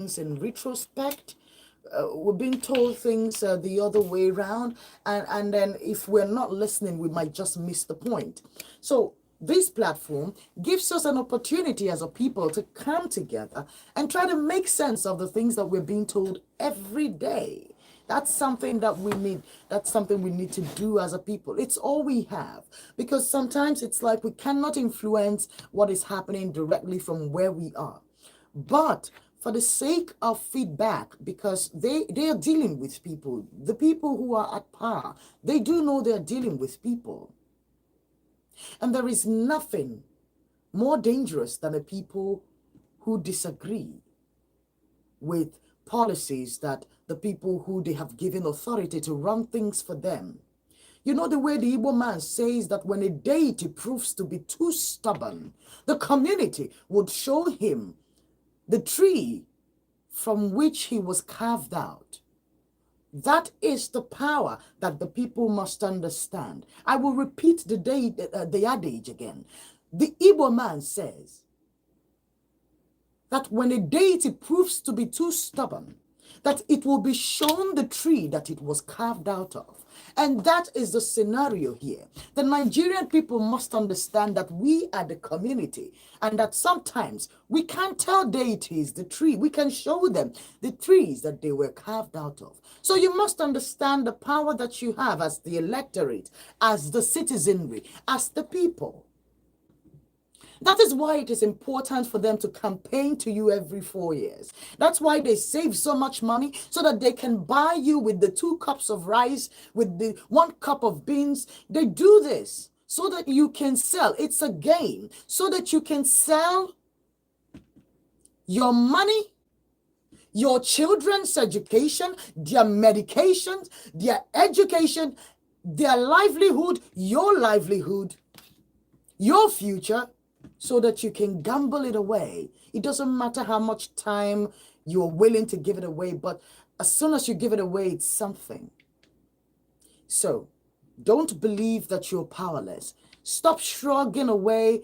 in retrospect. We're being told things the other way around, and then if we're not listening, we might just miss the point. So this platform gives us an opportunity as a people to come together and try to make sense of the things that we're being told every day. That's something that we need. That's something we need to do as a people. It's all we have. Because sometimes it's like we cannot influence what is happening directly from where we are. But for the sake of feedback, because they are dealing with people, the people who are at power, they do know they're dealing with people. And there is nothing more dangerous than a people who disagree with policies that the people who they have given authority to run things for them. You know the way the Igbo man says that when a deity proves to be too stubborn, the community would show him the tree from which he was carved out. That is the power that the people must understand. I will repeat the adage again. The Igbo man says that when a deity proves to be too stubborn, that it will be shown the tree that it was carved out of. And that is the scenario here. The Nigerian people must understand that we are the community, and that sometimes we can't tell deities the tree. We can show them the trees that they were carved out of. So you must understand the power that you have as the electorate, as the citizenry, as the people. That is why it is important for them to campaign to you every 4 years. That's why they save so much money so that they can buy you with the 2 cups of rice, with the 1 cup of beans. They do this so that you can sell. It's a game so that you can sell your money, your children's education, their medications, their education, their livelihood, your future, so that you can gamble it away. It doesn't matter how much time you're willing to give it away, but as soon as you give it away, it's something. So don't believe that you're powerless. Stop shrugging away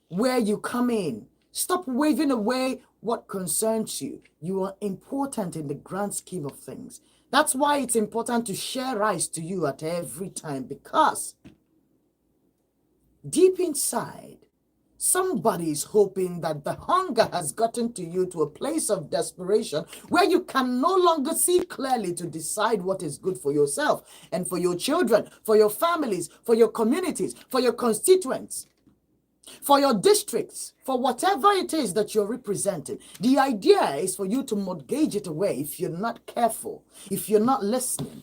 where you come in. Stop waving away what concerns you. You are important in the grand scheme of things. That's why it's important to share rice to you at every time, because deep inside, somebody is hoping that the hunger has gotten to you to a place of desperation where you can no longer see clearly to decide what is good for yourself and for your children, for your families, for your communities, for your constituents, for your districts, for whatever it is that you're representing. The idea is for you to mortgage it away if you're not careful, if you're not listening.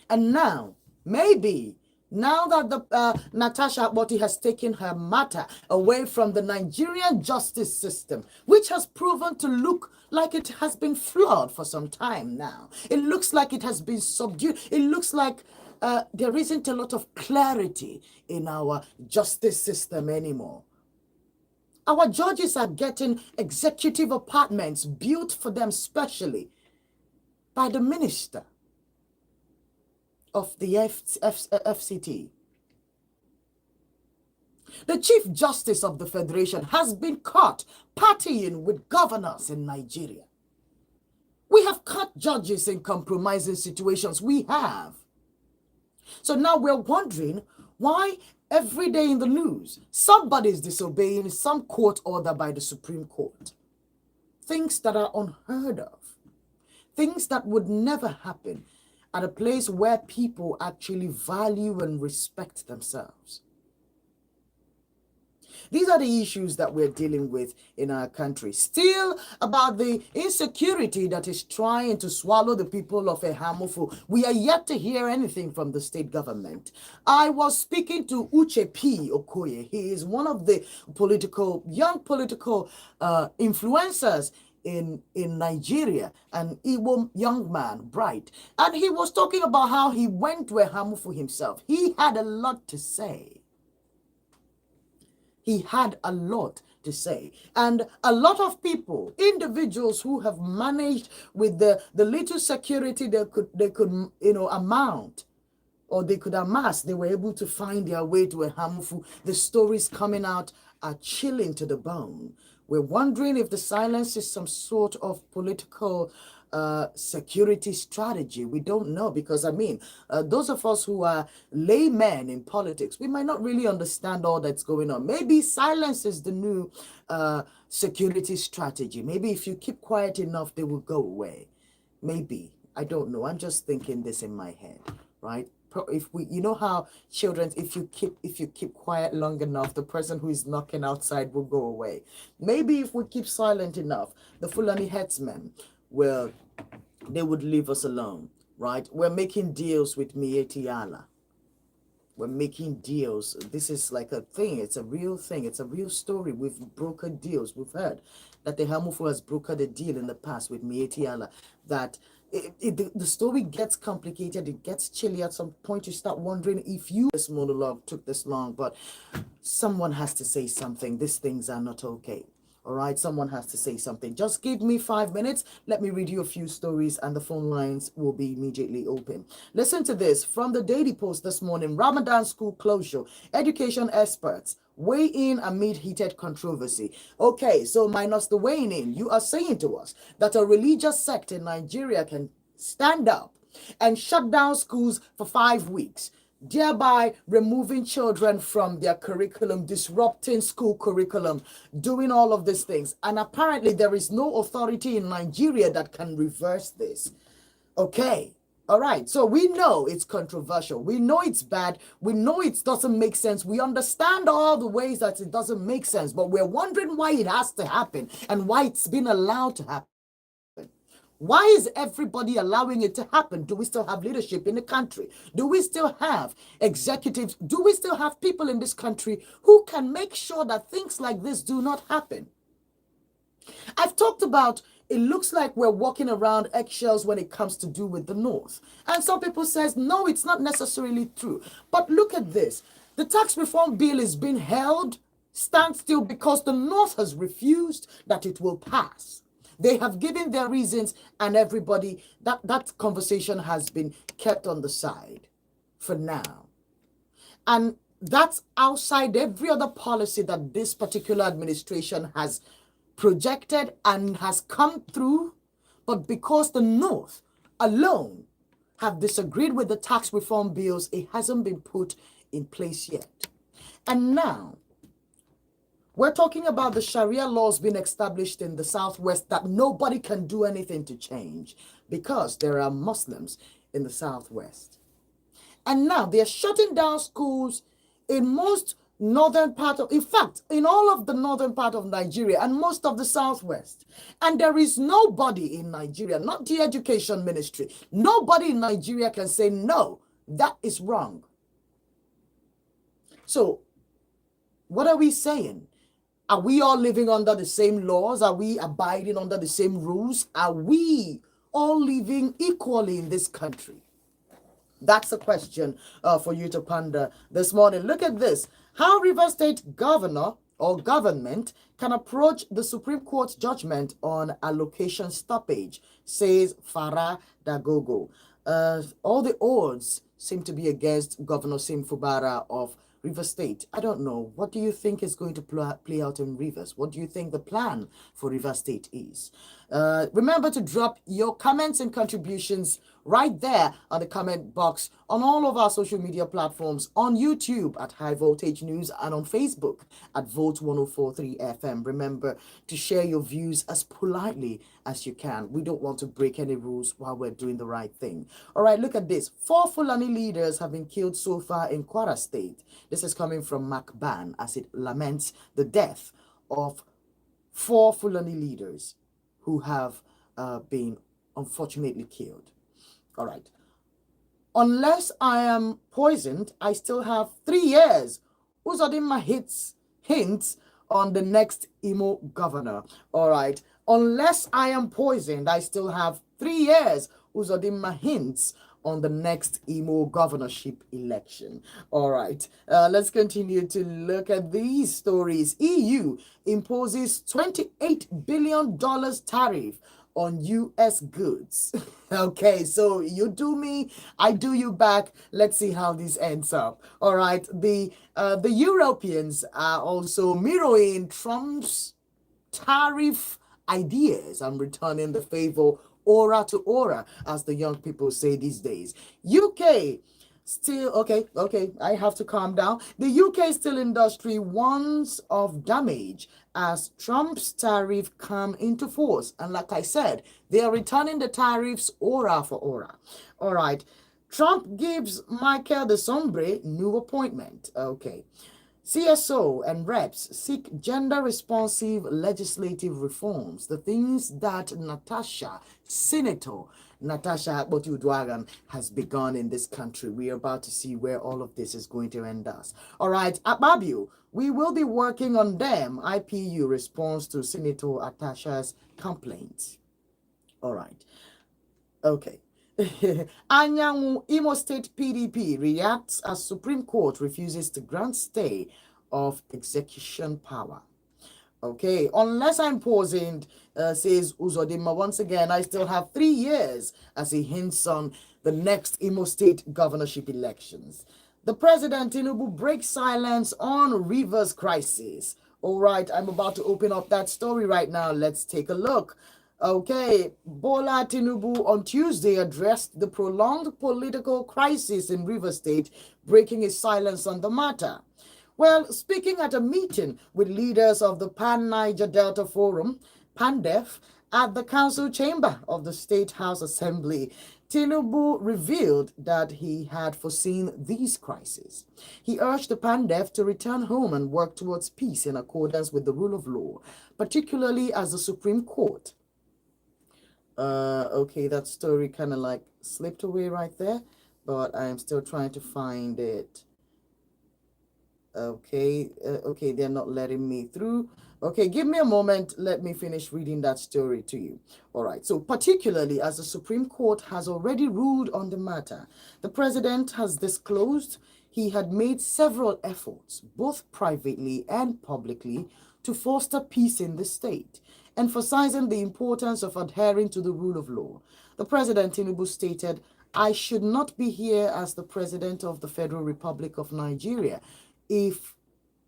And now, maybe, now that Natasha Akpoti has taken her matter away from the Nigerian justice system, which has proven to look like it has been flawed for some time now. It looks like it has been subdued. It looks like there isn't a lot of clarity in our justice system anymore. Our judges are getting executive apartments built for them specially by the minister of the FCT. The Chief Justice of the Federation has been caught partying with governors in Nigeria. We have caught judges in compromising situations. We have. So now we're wondering why every day in the news, somebody's disobeying some court order by the Supreme Court. Things that are unheard of. Things that would never happen at a place where people actually value and respect themselves. These are the issues that we're dealing with in our country. Still about the insecurity that is trying to swallow the people of Ehamufu. We are yet to hear anything from the state government. I was speaking to Uche P. Okoye. He is one of the young political influencers in Nigeria, an Igbo young man, bright. And he was talking about how he went to Ehamufu himself. He had a lot to say. He had a lot to say. And a lot of people, individuals who have managed with the little security they could amount, or they could amass, they were able to find their way to Ehamufu. The stories coming out are chilling to the bone. We're wondering if the silence is some sort of political security strategy. We don't know because, I mean, those of us who are laymen in politics, we might not really understand all that's going on. Maybe silence is the new security strategy. Maybe if you keep quiet enough, they will go away. Maybe. I don't know. I'm just thinking this in my head, right? If we, you know how children, if you keep quiet long enough, the person who is knocking outside will go away. Maybe if we keep silent enough, the Fulani headsmen will, they would leave us alone, right? We're making deals with Mieti Allah. We're making deals. This is like a thing. It's a real thing. It's a real story. We've brokered deals. We've heard that the Hamufu has brokered a deal in the past with Mieti Allah. That the story gets complicated. It gets chilly. At some point, you start wondering if this monologue took this long, but someone has to say something. These things are not okay. All right, someone has to say something. Just give me 5 minutes. Let me read you a few stories and the phone lines will be immediately open. Listen to this from the Daily Post this morning. Ramadan school closure. Education experts weigh in amid heated controversy. Okay, so minus the weighing in, you are saying to us that a religious sect in Nigeria can stand up and shut down schools for 5 weeks, thereby removing children from their curriculum, disrupting school curriculum, doing all of these things. And apparently there is no authority in Nigeria that can reverse this. Okay. All right. So we know it's controversial. We know it's bad. We know it doesn't make sense. We understand all the ways that it doesn't make sense, but we're wondering why it has to happen and why it's been allowed to happen. Why is everybody allowing it to happen? Do we still have leadership in the country? Do we still have executives? Do we still have people in this country who can make sure that things like this do not happen? I've talked about it looks like we're walking around eggshells when it comes to do with the North. And some people says, no, it's not necessarily true. But look at this. The tax reform bill is being held standstill because the North has refused that it will pass. They have given their reasons and everybody, that conversation has been kept on the side for now. And that's outside every other policy that this particular administration has projected and has come through. But because the North alone have disagreed with the tax reform bills, it hasn't been put in place yet. And now, we're talking about the Sharia laws being established in the Southwest that nobody can do anything to change because there are Muslims in the Southwest. And now they're shutting down schools in most northern part of, in fact, in all of the northern part of Nigeria and most of the Southwest. And there is nobody in Nigeria, not the education ministry, nobody in Nigeria can say, no, that is wrong. So what are we saying? Are we all living under the same laws? Are we abiding under the same rules? Are we all living equally in this country? That's a question for you to ponder this morning. Look at this. How Rivers State governor or government can approach the Supreme Court judgment on allocation stoppage, says Farah Dagogo. All the odds seem to be against Governor Sim Fubara of Rivers State. I don't know. What do you think is going to play out in Rivers? What do you think the plan for Rivers State is? Remember to drop your comments and contributions right there on the comment box on all of our social media platforms, on YouTube at High Voltage News and on Facebook at Volt 1043 FM. Remember to share your views as politely as you can. We don't want to break any rules while we're doing the right thing. All right, look at this. 4 Fulani leaders have been killed so far in Kwara State. This is coming from MacBan as it laments the death of 4 Fulani leaders who have been unfortunately killed. All right. Unless I am poisoned, I still have 3 years. Uzodinma hints on the next Imo governor. All right. Unless I am poisoned, I still have 3 years. Uzodinma hints on the next Imo governorship election. All right. Let's continue to look at these stories. EU imposes $28 billion tariff on U.S. goods. Okay, so you do me, I do you back. Let's see how this ends up. All right, the Europeans are also mirroring Trump's tariff ideas and returning the favor aura to aura, as the young people say these days. UK still, okay, I have to calm down. The UK steel industry warns of damage as Trump's tariff come into force. And like I said, they are returning the tariffs aura for aura. All right. Trump gives Michael de Sombre new appointment. Okay. CSO and reps seek gender-responsive legislative reforms, the things that Senator Natasha Akpoti-Uduaghan has begun in this country. We are about to see where all of this is going to end us. All right, Akpabio, we will be working on them. IPU response to Senator Atasha's complaints. All right, okay. Anyanwu Imo State PDP reacts as Supreme Court refuses to grant stay of execution power. Okay, unless I'm pausing, says Uzodinma. Once again, I still have 3 years as he hints on the next Imo State governorship elections. The President Tinubu breaks silence on Rivers crisis. All right, I'm about to open up that story right now. Let's take a look. Okay, Bola Tinubu on Tuesday addressed the prolonged political crisis in Rivers State, breaking his silence on the matter. Well, speaking at a meeting with leaders of the Pan-Niger Delta Forum, PANDEF, at the council chamber of the State House Assembly, Tinubu revealed that he had foreseen these crises. He urged the PANDEF to return home and work towards peace in accordance with the rule of law, particularly as the Supreme Court. Okay, that story kind of like slipped away right there, but I'm still trying to find it. Okay, okay, they're not letting me through. Okay, give me a moment. Let me finish reading that story to you. All right, so particularly as the Supreme Court has already ruled on the matter, the president has disclosed he had made several efforts, both privately and publicly, to foster peace in the state, emphasizing the importance of adhering to the rule of law. The President Tinubu stated, "I should not be here as the President of the Federal Republic of Nigeria if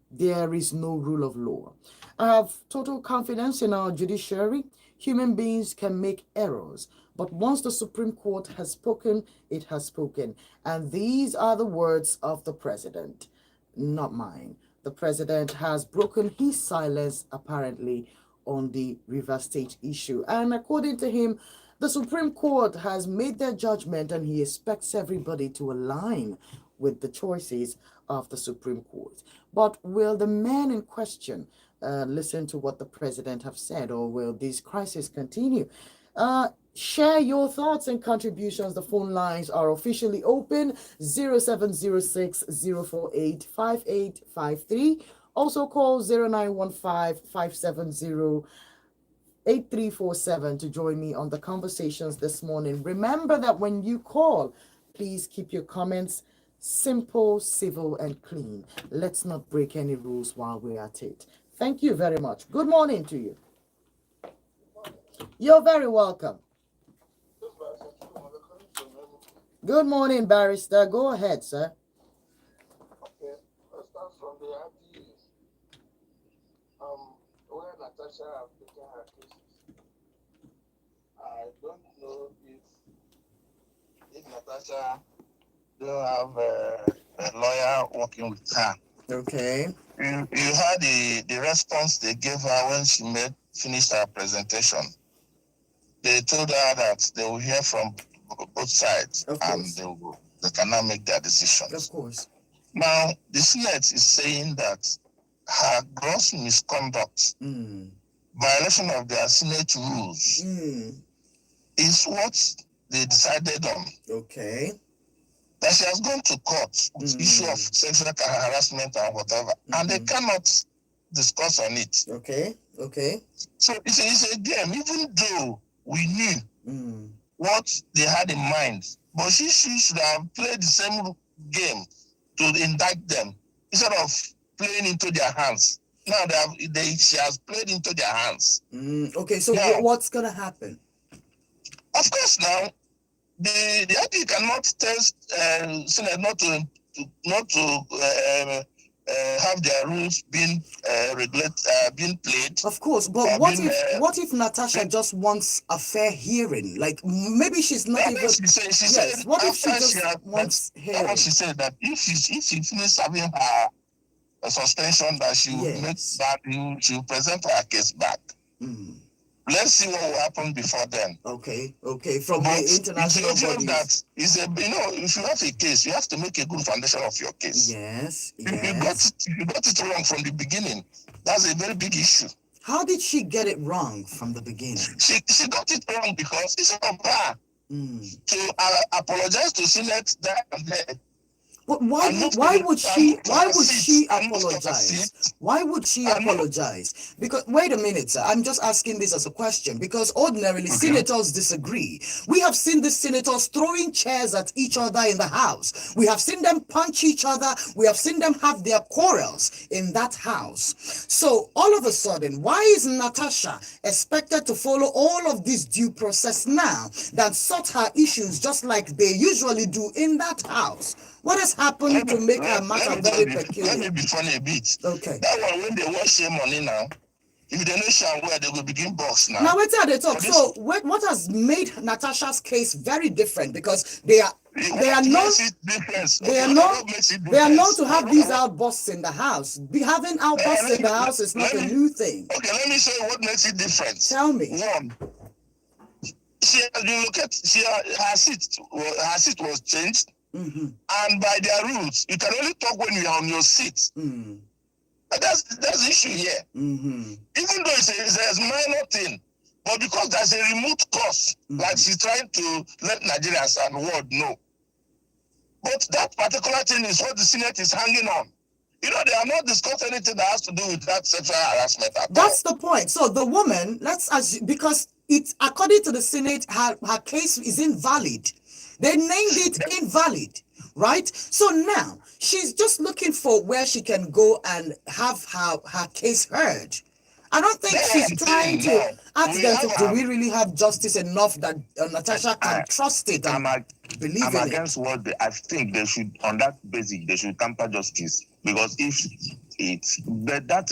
there is no rule of law. I have total confidence in our judiciary. Human beings can make errors, but once the Supreme Court has spoken, it has spoken." And these are the words of the President, not mine. The President has broken his silence, apparently, on the Rivers State issue. And according to him, the Supreme Court has made their judgment and he expects everybody to align with the choices of the Supreme Court. But will the men in question listen to what the president have said, or will this crisis continue? Share your thoughts and contributions. The phone lines are officially open, 0706 048 5853. Also call 0915-570-8347 to join me on the conversations this morning. Remember that when you call, please keep your comments simple, civil, and clean. Let's not break any rules while we're at it. Thank you very much. Good morning to you. You're very welcome. Good morning, Barrister. Go ahead, sir. Okay, let's start from the RTs. Where Natasha has taken her cases. I don't know if Natasha don't have a lawyer working with her. Okay. You heard the response they gave her when she finished her presentation. They told her that they will hear from both sides and they cannot make their decisions. Of course. Now, the Senate is saying that her gross misconduct, violation of their Senate rules, is what they decided on. Okay. That she has gone to court with issue of sexual harassment and whatever, and they cannot discuss on it. Okay. Okay. So it's a game, even though we knew what they had in mind, but she should have played the same game to indict them instead of playing into their hands. Now she has played into their hands. Okay, so now, what's gonna happen? Of course, now the IP cannot tell Senate not to have their rules being being played. Of course, but or what being, if Natasha just wants a fair hearing? Like maybe she's not even. she Yes. said What if she after just had wants that hearing? what she said, that if she finishes having her suspension, that she will Yes. she will present her case back. Let's see what will happen before then. Okay. From But the international if you bodies. that is a, if you have a case, you have to make a good foundation of your case. Yes. If you got it wrong from the beginning, that's a very big issue. How did she get it wrong from the beginning? She got it wrong because it's of her to apologize to Senate there and there. But why would she apologize? Why would she apologize? Because wait a minute, sir. I'm just asking this as a question because ordinarily senators disagree. We have seen the senators throwing chairs at each other in the house. We have seen them punch each other. We have seen them have their quarrels in that house. So all of a sudden, why is Natasha expected to follow all of this due process now that sort her issues just like they usually do in that house? What has happened to make her matter very peculiar? Let me be funny a bit. Okay. That one, when they wash share money now, if they know share where they will begin box now. Now wait till they talk. So what has made Natasha's case very different? Because they are known to have these outbursts in the house. Having outbursts in the house is not a new thing. Okay, let me show you what makes it different. Tell me. One, she has been her seat was changed. And by their rules, you can only talk when you are on your seat. That's the issue here. Even though it's a minor thing, but because there's a remote cause, like she's trying to let Nigerians and the world know. But that particular thing is what the Senate is hanging on. You know, they have not discussed anything that has to do with that sexual harassment. That's the point. So the woman, because it's according to the Senate, her case is invalid. They named it invalid, right? So now she's just looking for where she can go and have her case heard. I don't think she's trying to ask them to, do we really have justice enough that Natasha can trust it and believe in it? I'm against I think they should, on that basis, they should tamper justice. Because if that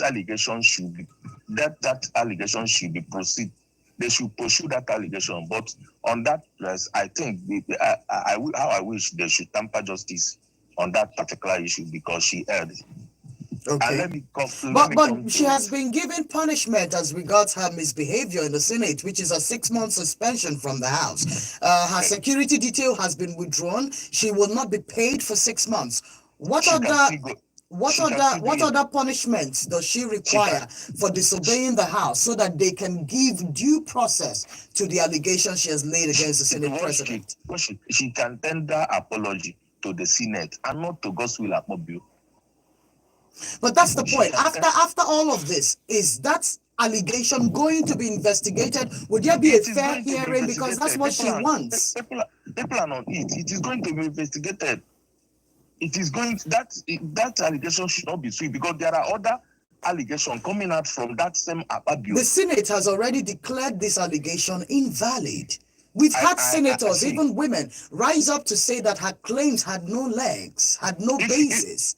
allegation should be proceed. They should pursue that allegation, but on that, I think I wish they should tamper justice on that particular issue because she erred. Okay. But she has been given punishment as regards her misbehavior in the Senate, which is a 6-month suspension from the House. Her security detail has been withdrawn. She will not be paid for 6 months. What other punishments does she require for disobeying the House so that they can give due process to the allegations she has laid against the Senate president? She can tender apology to the Senate and not to Godswill Akpobio. But that's the point. After all of this, is that allegation going to be investigated? Would there be a fair hearing? Because that's what she wants. People are on it. It is going to be investigated. It is going that allegation should not be sweet because there are other allegations coming out from that same abuse. The Senate has already declared this allegation invalid. We've had senators, even women, rise up to say that her claims had no legs, had no basis.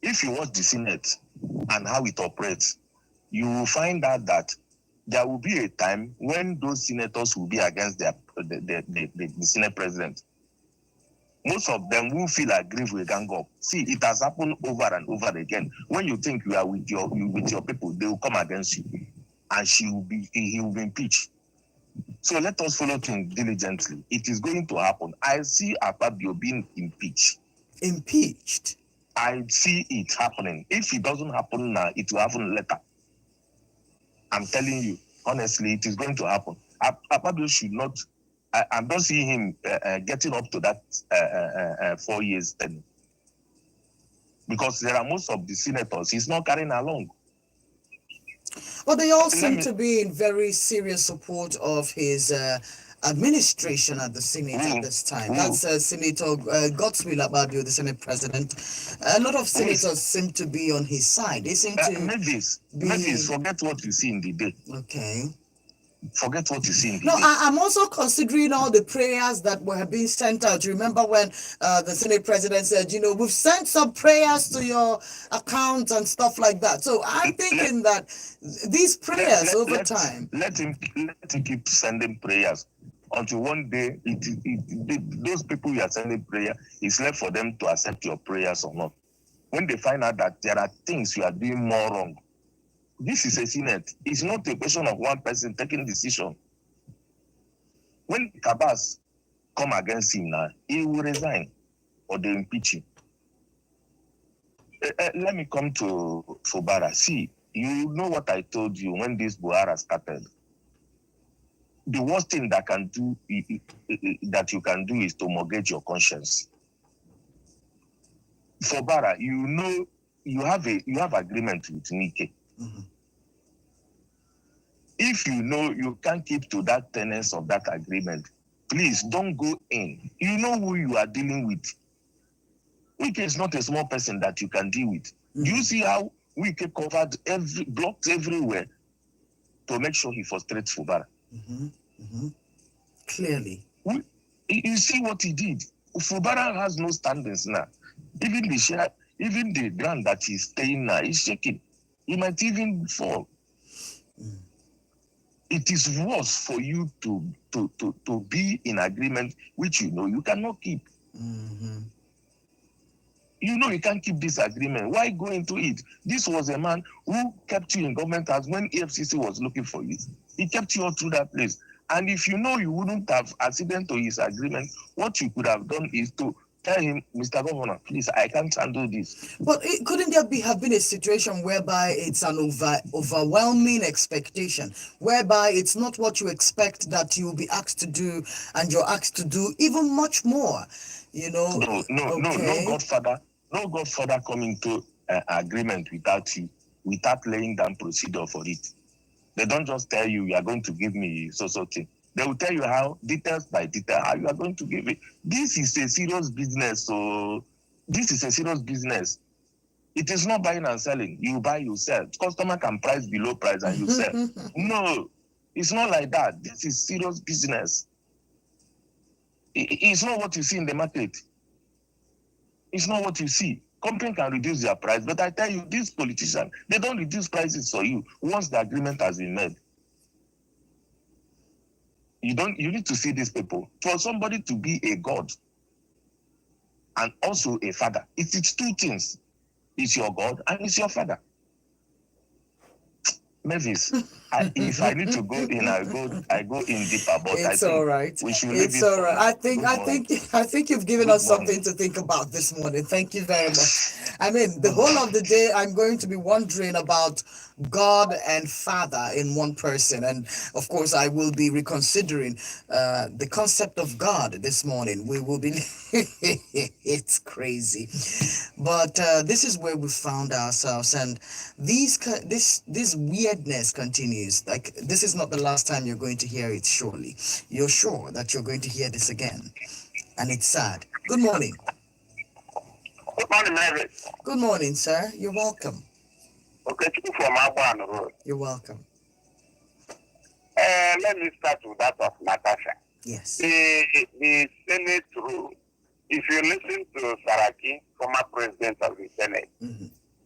If you watch the Senate and how it operates, you will find out that there will be a time when those senators will be against the Senate president. Most of them will feel aggrieved with gang up. See, it has happened over and over again. When you think you are with your people, they will come against you, and he will be impeached. So let us follow things diligently. It is going to happen. I see Akpabio being impeached. Impeached? I see it happening. If it doesn't happen now, it will happen later. I'm telling you, honestly, it is going to happen. Akpabio should not. I don't see him getting up to that 4 years tenure. Because there are most of the senators he's not carrying along. But they all seem to be in very serious support of his administration at the Senate at this time. That's Senator Godswill Akpabio, the Senate president. A lot of senators seem to be on his side. They seem to maybe forget what you see in the day. Okay. Forget what you see in the No, day. I'm also considering all the prayers that were being sent out. You remember when the Senate president said, we've sent some prayers to your account and stuff like that. So I'm thinking that these prayers over time. Let him keep sending prayers until one day those people you are sending prayer, it's left for them to accept your prayers or not. When they find out that there are things you are doing more wrong, this is a Senate. It's not a question of one person taking decision. When Kabas come against him now, he will resign or they impeach him. Let me come to Fubara. See, you know what I told you when this Buhari started. The worst thing that you can do is to mortgage your conscience. Fubara, you have agreement with Nike. Mm-hmm. If you know you can't keep to that tenets of that agreement, please don't go in. You know who you are dealing with. Wike is not a small person that you can deal with. Mm-hmm. Do you see how Wike covered blocks everywhere to make sure he frustrates Fubara? Mm-hmm. Mm-hmm. Clearly. You see what he did. Fubara has no standings now. Even the ground that he's staying now is shaking. He might even fall. Mm. It is worse for you to be in agreement which you cannot keep. Mm-hmm. You can't keep this agreement. Why go into it? This was a man who kept you in government as when EFCC was looking for you. He kept you all through that place. And if you wouldn't have acceded to his agreement, what you could have done is to tell him, Mr. Governor, please, I can't handle this. But couldn't there have been a situation whereby it's an overwhelming expectation, whereby it's not what you expect that you'll be asked to do, and you're asked to do even much more, No, Godfather coming to agreement without you, without laying down procedure for it. They don't just tell you are going to give me so thing. They will tell you how, details by detail, how you are going to give it. This is a serious business. So this is a serious business. It is not buying and selling. You buy, you sell. Customer can price below price and you sell. No, it's not like that. This is serious business. It's not what you see in the market. It's not what you see. Company can reduce their price, but I tell you, these politicians, they don't reduce prices for you once the agreement has been made. You need to see these people. For somebody to be a god and also a father, it's two things. It's your God and it's your father. Mavis, if I need to go in, I go in deeper. But it's all right. We should it's all right. I think you've given us something to think about this morning. Thank you very much. I mean, the whole of the day, I'm going to be wondering about God and Father in one person, and of course, I will be reconsidering the concept of God this morning. We will be. It's crazy, but this is where we found ourselves, and this weirdness continues. Like, this is not the last time you're going to hear it. Surely, you're sure that you're going to hear this again, and it's sad. Good morning. Good morning, Mary. Good morning, sir. You're welcome. Okay, from Abuan Road. You're welcome. Let me start with that of Natasha. Yes. The Senate rule, if you listen to Saraki, former president of the Senate,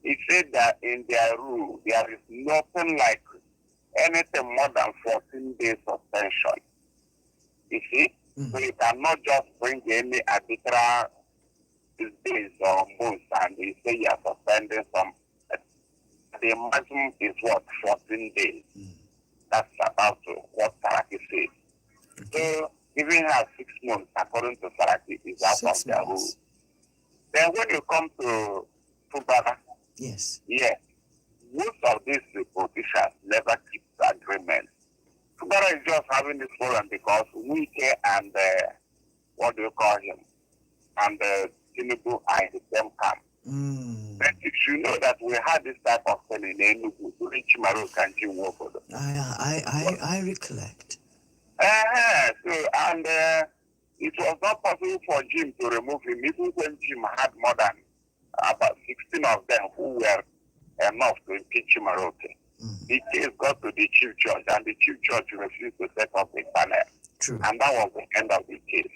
he said that in their rule, there is nothing like anything more than 14 days suspension. You see? So you cannot just bring any arbitrary days or months and you say you are suspending some. The maximum is what? 14 days. That's about what Saraki said. So giving her 6 months, according to Saraki, is out of their rule. Then when you come to Fubara, yes, most of these politicians never keep the agreement. Fubara is just having this problem because Wike and what do you call him? And Tinubu are in the same camp. But you should know that we had this type of thing in Enugu during Chimaru Kanji War. I recollect. It was not possible for Jim to remove him, even when Jim had more than about 16 of them who were enough to impeach Chimaroke. The case got to the chief judge, and the chief judge refused to set up a panel. True. And that was the end of the case.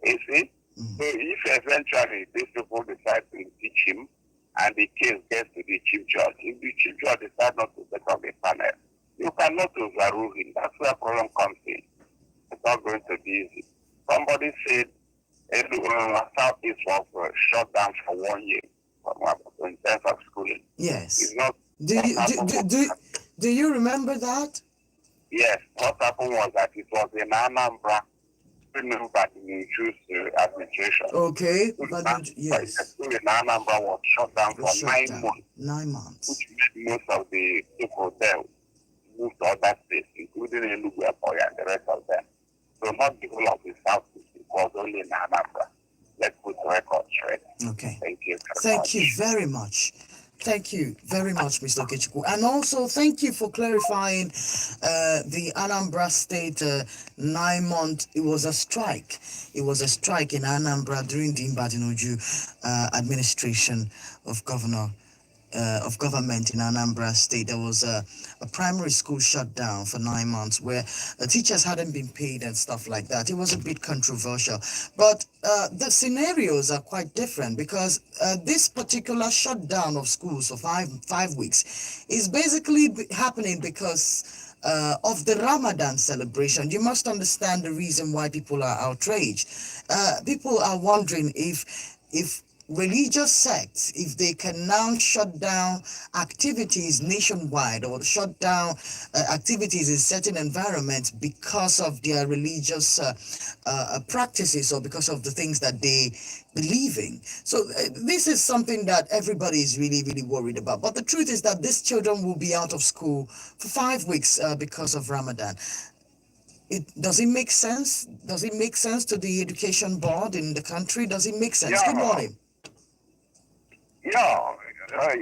You see? So if eventually these people decide to impeach him, and the case gets to the chief judge, if the chief judge decides not to set up a panel, you cannot overrule him. That's where problem comes in. It's not going to be easy. Somebody said Southeast was shut down for 1 year in terms of schooling. Yes. It's not. Do you remember that? Yes. What happened was that it was in Anambra, by the Uju's administration. Okay. Yes. The school in Anambra was shut down for 9 months. 9 months. Which made most of the people there move to other states, including Enugu and the rest of them. So not the whole of the South, it was only in Anambra. Let's put the record straight. Okay. Thank you. Thank you very much. Thank you very much, Mr. Okechukwu. And also, thank you for clarifying the Anambra State 9 month. It was a strike. It was a strike in Anambra during the Mbadinuju administration of government in Anambra State. There was a primary school shut down for 9 months where teachers hadn't been paid and stuff like that. It was a bit controversial, but the scenarios are quite different because this particular shutdown of schools for five weeks is basically happening because of the Ramadan celebration. You must understand the reason why people are outraged. People are wondering if religious sects, if they can now shut down activities nationwide or shut down activities in certain environments because of their religious practices or because of the things that they believe in. So this is something that everybody is really, really worried about. But the truth is that these children will be out of school for 5 weeks because of Ramadan. Does it make sense? Does it make sense to the education board in the country? Does it make sense? Yeah. Good morning. Yeah, how are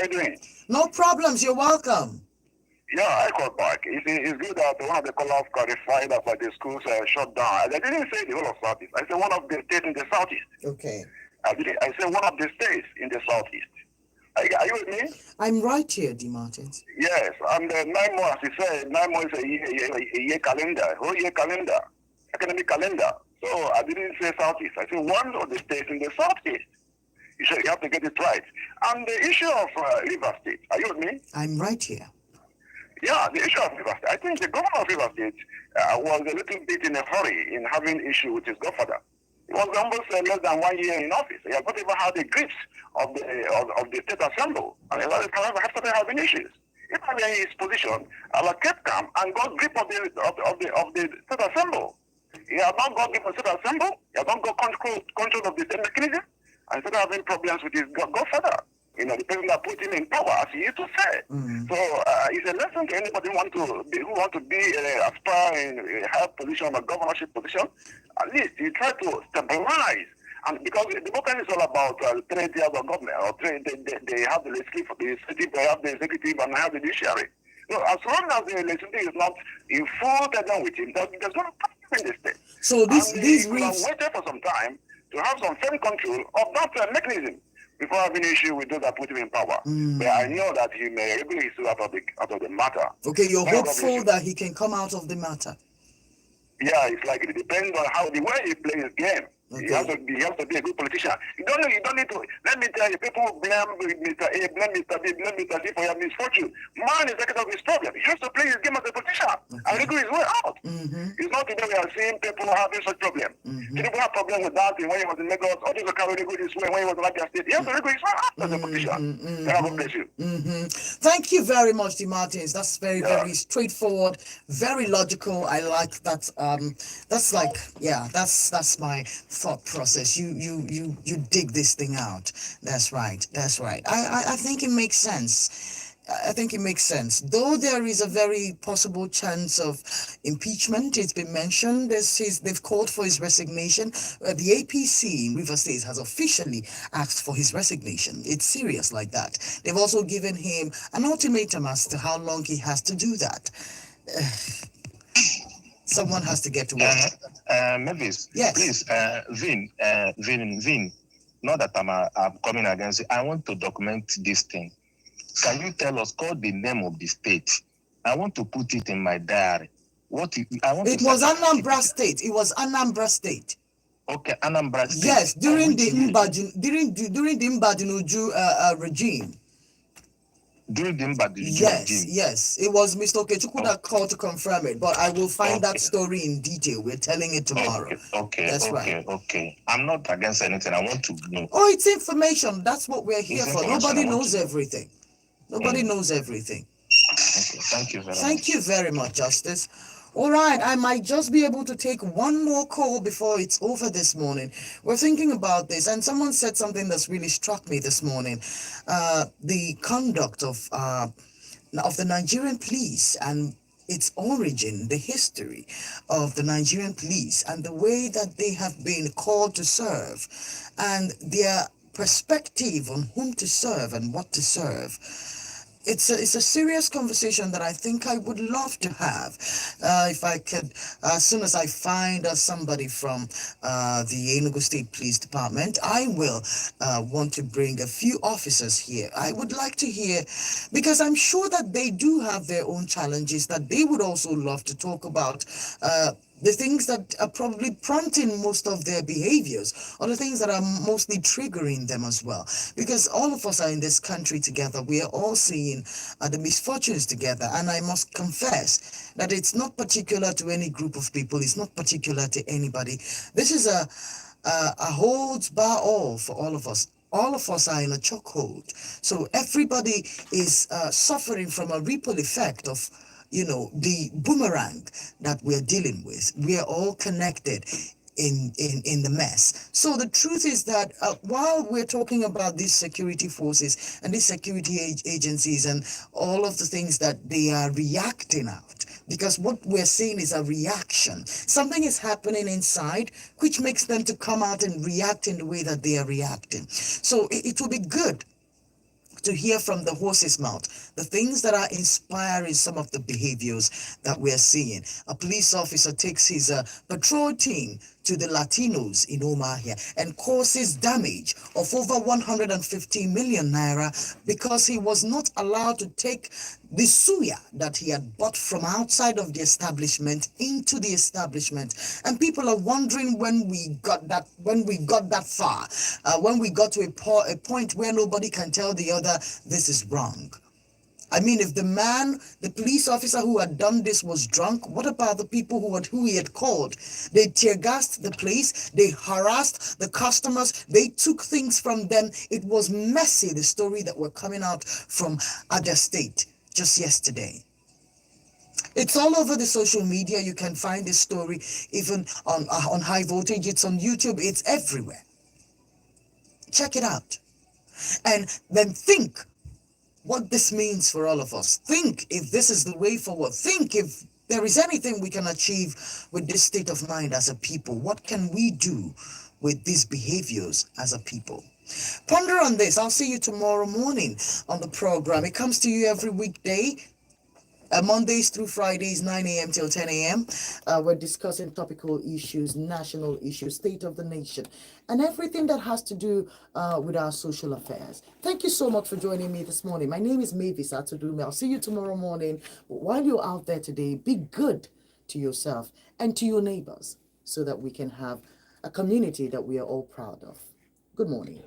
you doing? No problems, you're welcome. Yeah, I called back. It's good that one of the callers clarified that the schools shut down. I didn't say the whole of Southeast. I said one of the states in the Southeast. Okay. I said one of the states in the Southeast. Are you with me? I'm right here, D. Martins. Yes, and 9 months, he said 9 months a year calendar, whole year calendar, academic calendar. So I didn't say Southeast. I said one of the states in the Southeast. You have to get it right. And the issue of River State, are you with me? I'm right here. Yeah, the issue of River State. I think the governor of River State was a little bit in a hurry in having issue with his godfather. He was almost less than 1 year in office. He had not even had the grips of the state assembly. And a lot of times have started having issues. If I were in his position, I would kept calm and got grip of the state assembly. He had not got grip of the state assembly. He had not got control of the state mechanism. And started having problems with his godfather. You know, the person that put him in power, as he used to say. So it's a lesson to anybody who want to aspire in a high position, a governorship position. At least you try to stabilize. And because the democracy is all about 3 tiers of government, or they have the legislative, they have the executive, and they have the judiciary. So as long as the legislative is not in full tension with him, there's no problem in the state. So these reads waited for some time to have some firm control of that mechanism before having an issue with those that put him in power. But I know that he may regulate his out of the matter. Okay, you're hopeful that he can come out of the matter. Yeah, it's like it depends on how the way he plays his game. Okay. He has to be a good politician. You don't need to. Let me tell you, people blame Mr. A, blame Mr. B, blame Mr. C for your misfortune. Man is second of his problem. He has to play his game as a politician and wriggle his way out. It's not today we are seeing people having such problem. People have problems with dancing when he was in Lagos. Or just can't wriggle his way when he was in Abia State. He has to wriggle his way out as a politician. God bless you. Thank you very much, D. Martins. That's very straightforward, very logical. I like that. That's my thought process. You dig this thing out. That's right. I think it makes sense. Though there is a very possible chance of impeachment. It's been mentioned. They've called for his resignation. The APC in Rivers State has officially asked for his resignation. It's serious like that. They've also given him an ultimatum as to how long he has to do that. Someone has to get to work. Mavis, yes. Please, Vin, not that I'm coming against it. I want to document this thing. Can you tell us, call the name of the state? I want to put it in my diary. It was Anambra State. It was Anambra State. Okay, Anambra State. Yes, during the Mbadinuju regime. During the Mbadinuju regime. Yes. It was Mr. Okechukwu that called to confirm it, but I will find that story in detail. We're telling it tomorrow. Okay. That's right. Okay. I'm not against anything. I want to know. Oh, it's information. That's what we're here for. Nobody knows everything. Nobody knows everything. Okay. Thank you very much. Thank you very much, Justice. All right, I might just be able to take one more call before it's over this morning. We're thinking about this, and someone said something that's really struck me this morning. The conduct of the Nigerian police and its origin, the history of the Nigerian police and the way that they have been called to serve and their perspective on whom to serve and what to serve. It's a serious conversation that I think I would love to have. If I could, as soon as I find somebody from the Enugu State Police Department, I will want to bring a few officers here. I would like to hear, because I'm sure that they do have their own challenges that they would also love to talk about. The things that are probably prompting most of their behaviors, or the things that are mostly triggering them as well. Because all of us are in this country together. We are all seeing the misfortunes together. And I must confess that it's not particular to any group of people. It's not particular to anybody. This is a holds bar all for all of us. All of us are in a chokehold. So everybody is suffering from a ripple effect of the boomerang that we're dealing with. We are all connected in the mess. So the truth is that while we're talking about these security forces and these security agencies and all of the things that they are reacting out, because what we're seeing is a reaction. Something is happening inside which makes them to come out and react in the way that they are reacting. So it will be good to hear from the horse's mouth the things that are inspiring some of the behaviors that we're seeing. A police officer takes his patrol team to the Latinos in Omahia and causes damage of over 150 million naira because he was not allowed to take the suya that he had bought from outside of the establishment into the establishment. And people are wondering when we got that far, when we got to a point where nobody can tell the other this is wrong. I mean, if the police officer who had done this was drunk, what about the people who he had called? They tear-gassed the place, they harassed the customers, they took things from them. It was messy, the story that were coming out from Abia State just yesterday. It's all over the social media. You can find this story even on High Voltage. It's on YouTube. It's everywhere. Check it out. And then think what this means for all of us. Think if this is the way forward. Think if there is anything we can achieve with this state of mind as a people. What can we do with these behaviors as a people? Ponder on this. I'll see you tomorrow morning on the program. It comes to you every weekday, Mondays through Fridays, 9 a.m. till 10 a.m. We're discussing topical issues, national issues, state of the nation, and everything that has to do with our social affairs. Thank you so much for joining me this morning. My name is Mavis Atudume. I'll see you tomorrow morning. But while you're out there today, be good to yourself and to your neighbors so that we can have a community that we are all proud of. Good morning.